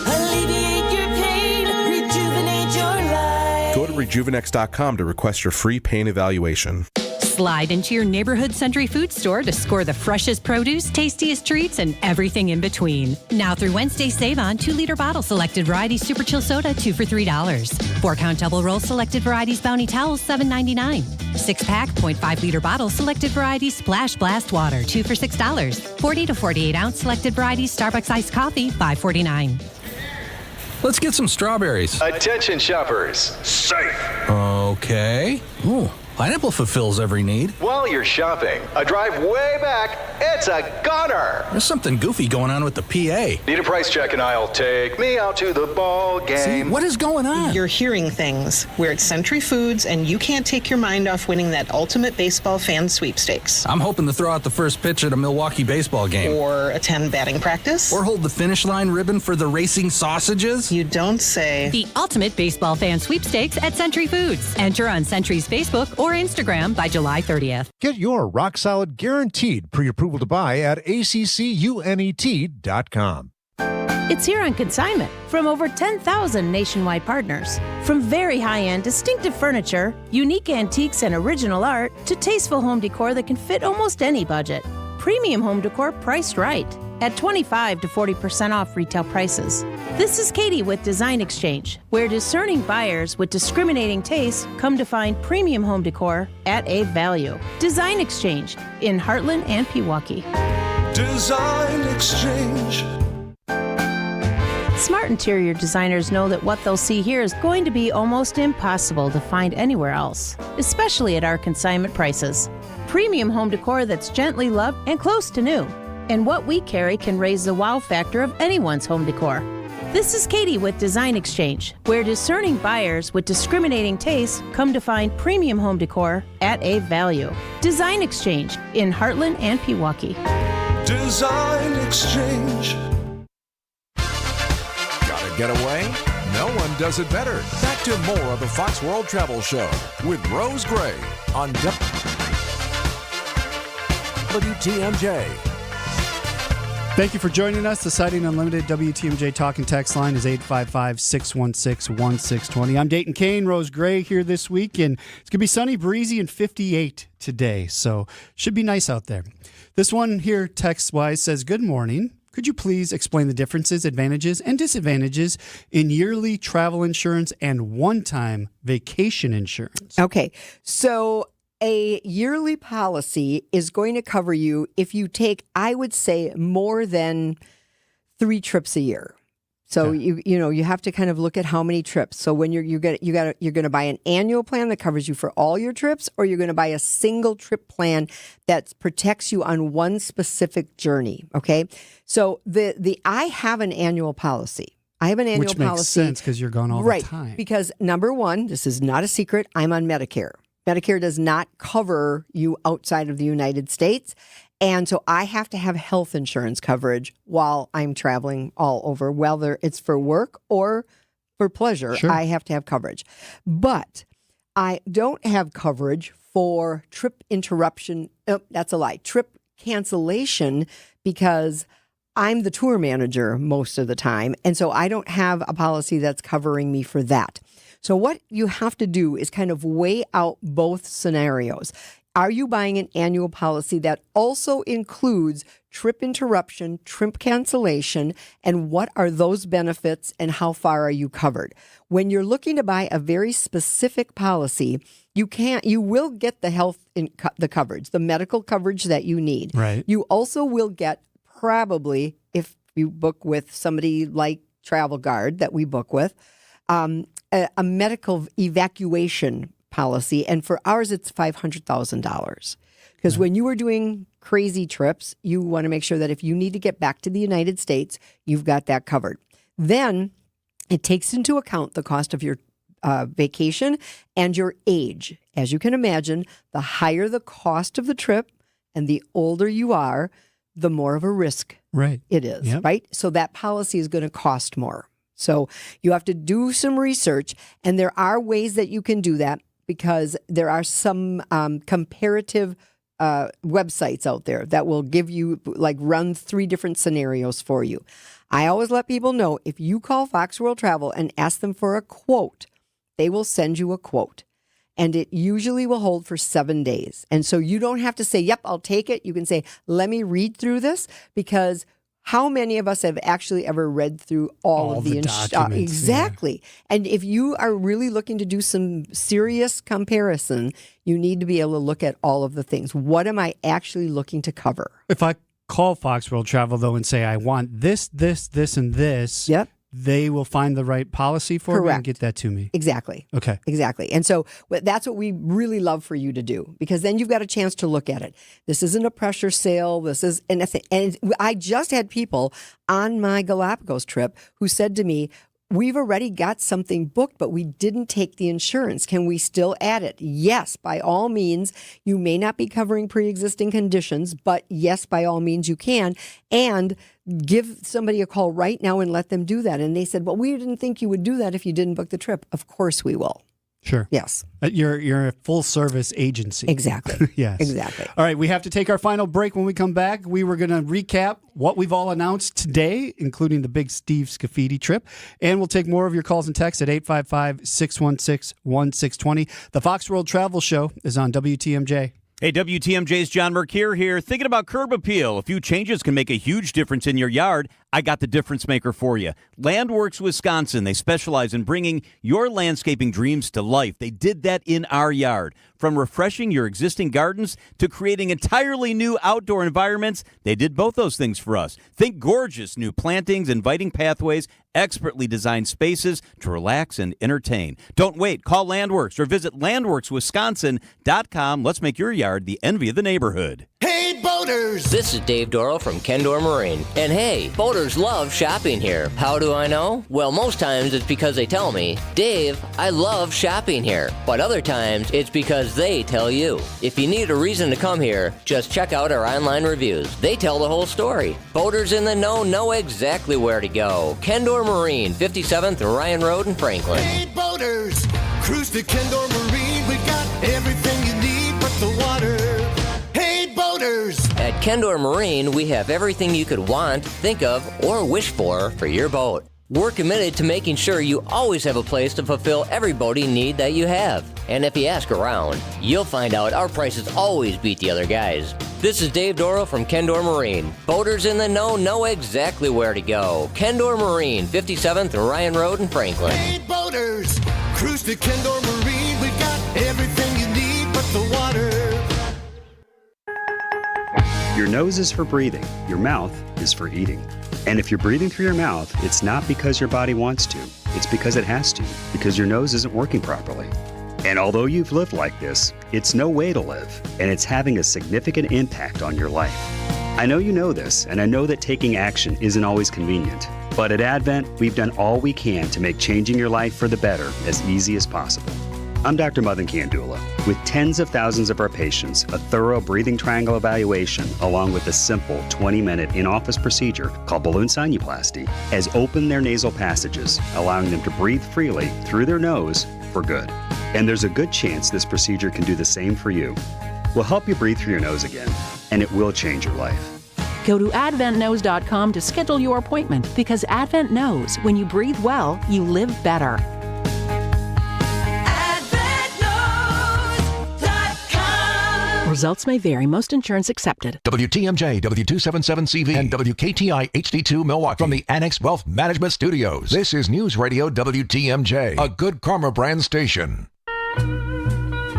Alleviate your pain, rejuvenate your life. Go to rejuvenex.com to request your free pain evaluation. Slide into your neighborhood Century Food store to score the freshest produce, tastiest treats, and everything in between. Now through Wednesday, save on 2-liter bottle selected varieties Super Chill Soda, 2 for $3. 4-count double roll selected varieties Bounty Towels, $7.99. 6-pack 0.5-liter bottle selected varieties Splash Blast Water, 2 for $6. 40 to 48-ounce selected varieties Starbucks Iced Coffee, $5.49. Let's get some strawberries. Attention shoppers. Safe. Okay. Ooh. Pineapple fulfills every need. While you're shopping, a drive way back, it's a goner. There's something goofy going on with the PA. Need a price check and I'll take me out to the ball game. See, what is going on? You're hearing things. We're at Century Foods, and you can't take your mind off winning that ultimate baseball fan sweepstakes. I'm hoping to throw out the first pitch at a Milwaukee baseball game. Or attend batting practice. Or hold the finish line ribbon for the racing sausages. You don't say. The ultimate baseball fan sweepstakes at Century Foods. Enter on Century's Facebook or Instagram by July 30th. Get your rock solid guaranteed pre-approval to buy at ACCUNET.com. It's here on consignment from over 10,000 nationwide partners. From very high-end, distinctive furniture, unique antiques and original art, to tasteful home decor that can fit almost any budget. Premium home decor priced right at 25 to 40% off retail prices. This is Katie with Design Exchange, where discerning buyers with discriminating taste come to find premium home decor at a value. Design Exchange in Heartland and Pewaukee. Design Exchange. Smart interior designers know that what they'll see here is going to be almost impossible to find anywhere else, especially at our consignment prices. Premium home decor that's gently loved and close to new. And what we carry can raise the wow factor of anyone's home decor. This is Katie with Design Exchange, where discerning buyers with discriminating tastes come to find premium home decor at a value. Design Exchange in Heartland and Pewaukee. Design Exchange. Gotta get away? No one does it better. Back to more of the Fox World Travel Show with Rose Gray on WTMJ. Thank you for joining us. The Sighting Unlimited WTMJ talk and text line is 855-616-1620. I'm Dayton Kane, Rose Gray here this week, and it's going to be sunny, breezy, and 58 today, so should be nice out there. This one here, text-wise, says, good morning. Could you please explain the differences, advantages, and disadvantages in yearly travel insurance and one-time vacation insurance? Okay, so a yearly policy is going to cover you if you take, I would say, more than 3 trips a year. So you have to kind of look at how many trips. So when you're going to buy an annual plan that covers you for all your trips, or you're going to buy a single trip plan that protects you on one specific journey. Okay, so I have an annual policy. I have an annual policy. Which makes sense because you're gone all the time. Right, because number one, this is not a secret, I'm on Medicare. Medicare does not cover you outside of the United States. And so I have to have health insurance coverage while I'm traveling all over, whether it's for work or for pleasure. Sure. I have to have coverage. But I don't have coverage for trip interruption. Oh, that's a lie. Trip cancellation, because I'm the tour manager most of the time. And so I don't have a policy that's covering me for that. So what you have to do is kind of weigh out both scenarios. Are you buying an annual policy that also includes trip interruption, trip cancellation, and what are those benefits and how far are you covered. When you're looking to buy a very specific policy, you will get the coverage, the medical coverage that you need. Right. You also will get probably, if you book with somebody like Travel Guard that we book with, a medical evacuation policy. And for ours, it's $500,000. Because when you are doing crazy trips, you want to make sure that if you need to get back to the United States, you've got that covered. Then it takes into account the cost of your vacation and your age. As you can imagine, the higher the cost of the trip and the older you are, the more of a risk it is, right? So that policy is going to cost more. So you have to do some research, and there are ways that you can do that because there are some comparative websites out there that will give you, run 3 different scenarios for you. I always let people know if you call Fox World Travel and ask them for a quote, they will send you a quote. And it usually will hold for 7 days. And so you don't have to say, yep, I'll take it. You can say, let me read through this, because how many of us have actually ever read through all of the documents? Exactly. Yeah. And if you are really looking to do some serious comparison, you need to be able to look at all of the things. What am I actually looking to cover? If I call Fox World Travel, though, and say, I want this, and this, yep, they will find the right policy for me and get that to me. Exactly. Okay. Exactly. And so that's what we really love for you to do, because then you've got a chance to look at it. This isn't a pressure sale. This is anything. And I just had people on my Galapagos trip who said to me, we've already got something booked, but we didn't take the insurance. Can we still add it? Yes, by all means. You may not be covering pre-existing conditions, but yes, by all means you can. And give somebody a call right now and let them do that. And they said, well, we didn't think you would do that if you didn't book the trip. Of course we will. Sure. Yes. You're a full service agency. Exactly. Yes. Exactly. All right. We have to take our final break. When we come back, we were going to recap what we've all announced today, including the big Steve Scafidi trip. And we'll take more of your calls and texts at 855-616-1620. The Fox World Travel Show is on WTMJ. Hey, WTMJ's John Mercure here. Thinking about curb appeal? A few changes can make a huge difference in your yard. I got the difference maker for you. Landworks Wisconsin. They specialize in bringing your landscaping dreams to life. They did that in our yard. From refreshing your existing gardens to creating entirely new outdoor environments, they did both those things for us. Think gorgeous new plantings, inviting pathways, expertly designed spaces to relax and entertain. Don't wait. Call Landworks or visit landworkswisconsin.com. Let's make your yard the envy of the neighborhood. Hey, boaters! This is Dave Dorrell from Kendor Marine. And hey, boaters love shopping here. How do I know? Well, most times it's because they tell me, Dave, I love shopping here. But other times it's because they tell you. If you need a reason to come here, just check out our online reviews. They tell the whole story. Boaters in the know exactly where to go. Kendor Marine, 57th Ryan Road in Franklin. Hey, boaters! Cruise to Kendor Marine. We got everything you need but the water. Hey, boaters! At Kendor Marine, we have everything you could want, think of, or wish for your boat. We're committed to making sure you always have a place to fulfill every boating need that you have. And if you ask around, you'll find out our prices always beat the other guys. This is Dave Dorrell from Kendor Marine. Boaters in the know exactly where to go. Kendor Marine, 57th Ryan Road in Franklin. Hey, boaters! Cruise to Kendor Marine. We got everything you need but the water. Your nose is for breathing. Your mouth is for eating. And if you're breathing through your mouth, it's not because your body wants to. It's because it has to, because your nose isn't working properly. And although you've lived like this, it's no way to live, and it's having a significant impact on your life. I know you know this, and I know that taking action isn't always convenient. But at Advent, we've done all we can to make changing your life for the better as easy as possible. I'm Dr. Madan Kandula. With tens of thousands of our patients, a thorough breathing triangle evaluation, along with a simple 20-minute in-office procedure called balloon sinuplasty, has opened their nasal passages, allowing them to breathe freely through their nose for good. And there's a good chance this procedure can do the same for you. We'll help you breathe through your nose again, and it will change your life. Go to AdventKnows.com to schedule your appointment, because Advent knows when you breathe well, you live better. Results may vary. Most insurance accepted. WTMJ, W277CV, and WKTI HD2 Milwaukee. From the Annex Wealth Management Studios, this is News Radio WTMJ, a Good Karma brand station.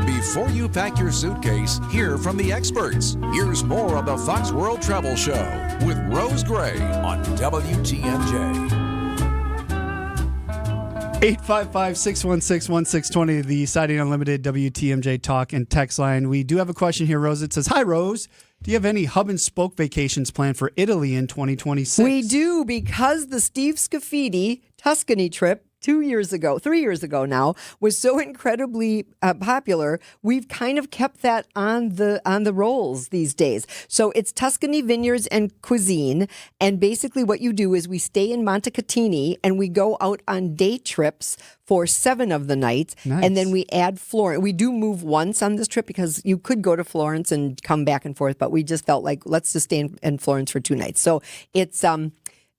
Before you pack your suitcase, hear from the experts. Here's more of the Fox World Travel Show with Rose Gray on WTMJ. 855-616-1620, the Siding Unlimited WTMJ talk and text line. We do have a question here, Rose. It says, hi, Rose. Do you have any hub and spoke vacations planned for Italy in 2026? We do, because the Steve Scafidi Tuscany trip 3 years ago now, was so incredibly popular. We've kind of kept that on the rolls these days. So it's Tuscany Vineyards and Cuisine, and basically what you do is we stay in Montecatini and we go out on day trips for 7 of the nights, and then we add Florence. We do move once on this trip because you could go to Florence and come back and forth, but we just felt like let's just stay in Florence for 2 nights. So it's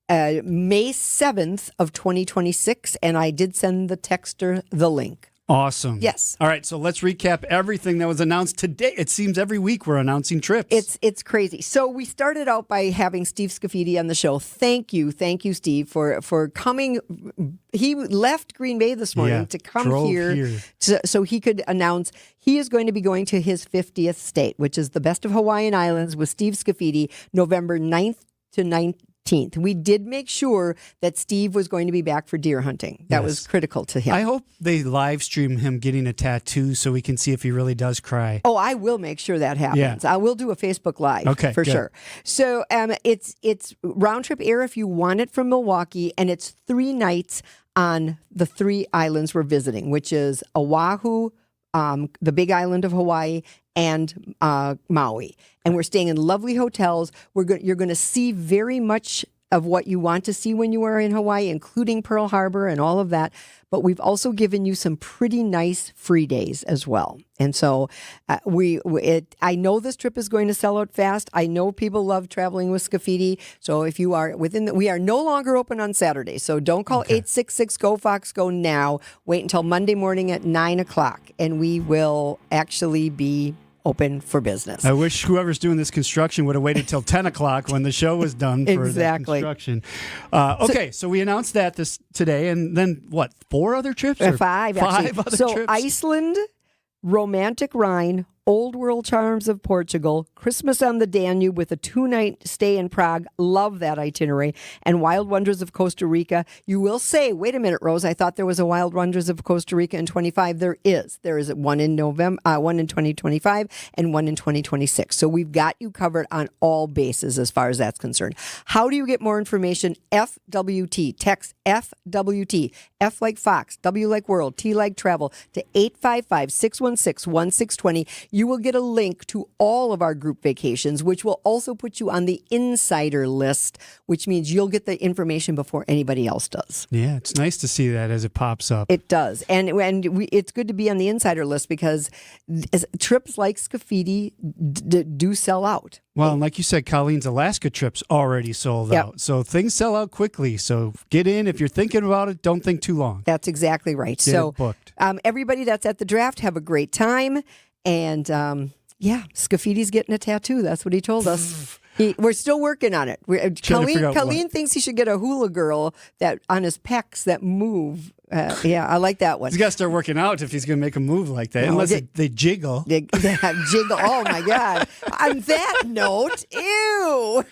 May 7th of 2026, and I did send the texter the link. Awesome. Yes. All right, so let's recap everything that was announced today. It seems every week we're announcing trips. It's crazy. So we started out by having Steve Scafidi on the show. Thank you, Steve, for coming. He left Green Bay this morning to come here. So he could announce he is going to be going to his 50th state, which is the Best of Hawaiian Islands with Steve Scafidi, November 9th to 19th. We did make sure that Steve was going to be back for deer hunting. That was critical to him. I hope they live stream him getting a tattoo so we can see if he really does cry. Oh, I will make sure that happens. I will do a Facebook Live for sure. So it's round trip air if you want it from Milwaukee, and it's 3 nights on the 3 islands we're visiting, which is Oahu, the big island of Hawaii, and Maui. And we're staying in lovely hotels. You're going to see very much of what you want to see when you are in Hawaii, including Pearl Harbor and all of that. But we've also given you some pretty nice free days as well. And so I know this trip is going to sell out fast. I know people love traveling with Scafidi. So if you are we are no longer open on Saturday. So don't call 866-GO-FOX-GO now. Wait until Monday morning at 9 o'clock, and we will actually be open for business. I wish whoever's doing this construction would have waited till 10 o'clock when the show was done for the construction. So we announced that today, and then what, 4 other trips? Or 5 other trips? Iceland, Romantic Rhine, Old World Charms of Portugal, Christmas on the Danube with a 2-night stay in Prague. Love that itinerary. And Wild Wonders of Costa Rica. You will say, wait a minute, Rose, I thought there was a Wild Wonders of Costa Rica in 25. There is. There is one in November, one in 2025, and one in 2026. So we've got you covered on all bases as far as that's concerned. How do you get more information? FWT. Text FWT. F like Fox, W like World, T like Travel to 855-616-1620. You will get a link to all of our group vacations, which will also put you on the insider list, which means you'll get the information before anybody else does. Yeah, it's nice to see that as it pops up. It does. And it's good to be on the insider list because trips like Scafidi do sell out. Well, and like you said, Colleen's Alaska trip's already sold out. So things sell out quickly. So get in. If you're thinking about it, don't think too long. That's exactly right. Get it booked. Everybody that's at the draft, have a great time. And Scafidi's getting a tattoo. That's what he told us. We're still working on it. Colleen thinks he should get a hula girl that on his pecs that move. I like that one. He's got to start working out if he's going to make a move like that. Unless they jiggle. They jiggle. Oh, my God. On that note, ew.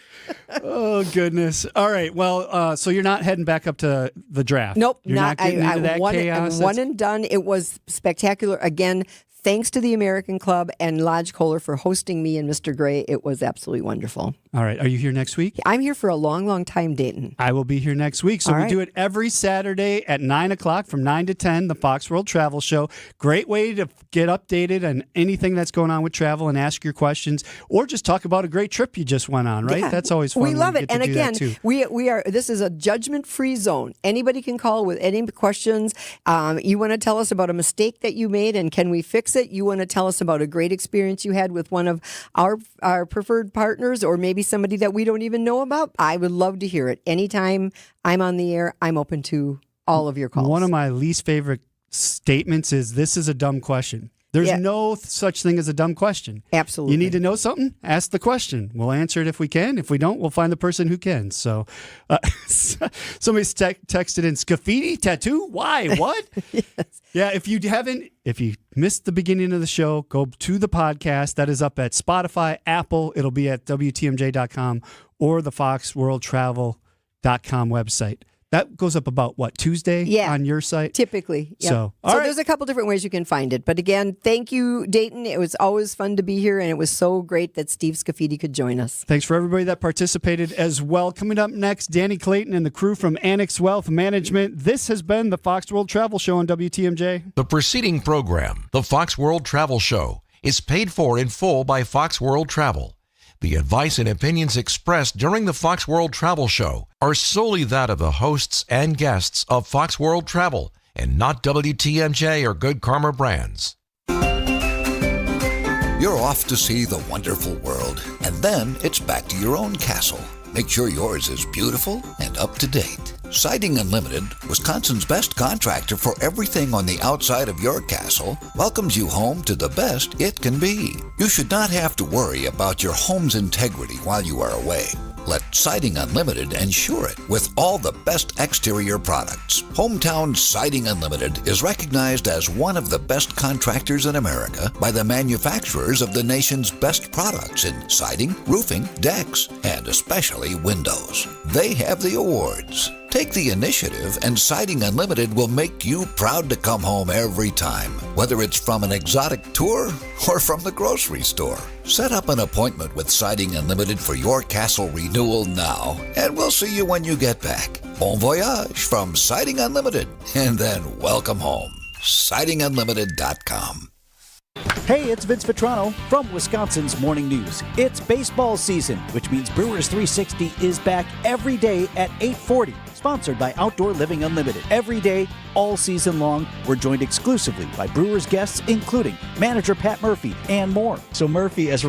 Oh, goodness. All right. Well, so you're not heading back up to the draft? Nope. You're not getting into that chaos? One and done. It was spectacular. Again, thanks to the American Club and Lodge Kohler for hosting me and Mr. Gray. It was absolutely wonderful. All right. Are you here next week? I'm here for a long, long time, Dayton. I will be here next week. So we do it every Saturday at 9 o'clock from 9 to 10, the Fox World Travel Show. Great way to get updated on anything that's going on with travel and ask your questions or just talk about a great trip you just went on, right? Yeah. That's always fun. We love it. And again, we are. This is a judgment-free zone. Anybody can call with any questions. You want to tell us about a mistake that you made and can we fix it? You want to tell us about a great experience you had with one of our preferred partners or maybe somebody that we don't even know about? I would love to hear it. Anytime I'm on the air, I'm open to all of your calls. One of my least favorite statements is, this is a dumb question. There's Yeah. no such thing as a dumb question. Absolutely. You need to know something? Ask the question. We'll answer it if we can. If we don't, we'll find the person who can. So somebody's texted in, Scafidi tattoo? Why? What? Yes. Yeah, if you missed the beginning of the show, go to the podcast. That is up at Spotify, Apple. It'll be at WTMJ.com or the FoxWorldTravel.com website. That goes up about, Tuesday on your site? Typically. Yep. So, there's a couple different ways you can find it. But again, thank you, Dayton. It was always fun to be here, and it was so great that Steve Scafidi could join us. Thanks for everybody that participated as well. Coming up next, Danny Clayton and the crew from Annex Wealth Management. This has been the Fox World Travel Show on WTMJ. The preceding program, the Fox World Travel Show, is paid for in full by Fox World Travel. The advice and opinions expressed during the Fox World Travel Show are solely that of the hosts and guests of Fox World Travel and not WTMJ or Good Karma Brands. You're off to see the wonderful world, and then it's back to your own castle. Make sure yours is beautiful and up to date. Siding Unlimited, Wisconsin's best contractor for everything on the outside of your castle, welcomes you home to the best it can be. You should not have to worry about your home's integrity while you are away. Let Siding Unlimited ensure it with all the best exterior products. Hometown Siding Unlimited is recognized as one of the best contractors in America by the manufacturers of the nation's best products in siding, roofing, decks, and especially windows. They have the awards. Take the initiative, and Siding Unlimited will make you proud to come home every time, whether it's from an exotic tour or from the grocery store. Set up an appointment with Siding Unlimited for your castle renewal now, and we'll see you when you get back. Bon voyage from Siding Unlimited, and then welcome home. SidingUnlimited.com. Hey, it's Vince Vitrano from Wisconsin's Morning News. It's baseball season, which means Brewers 360 is back every day at 8:40. Sponsored by Outdoor Living Unlimited. Every day, all season long, we're joined exclusively by Brewers guests, including manager Pat Murphy and more. So Murphy, as a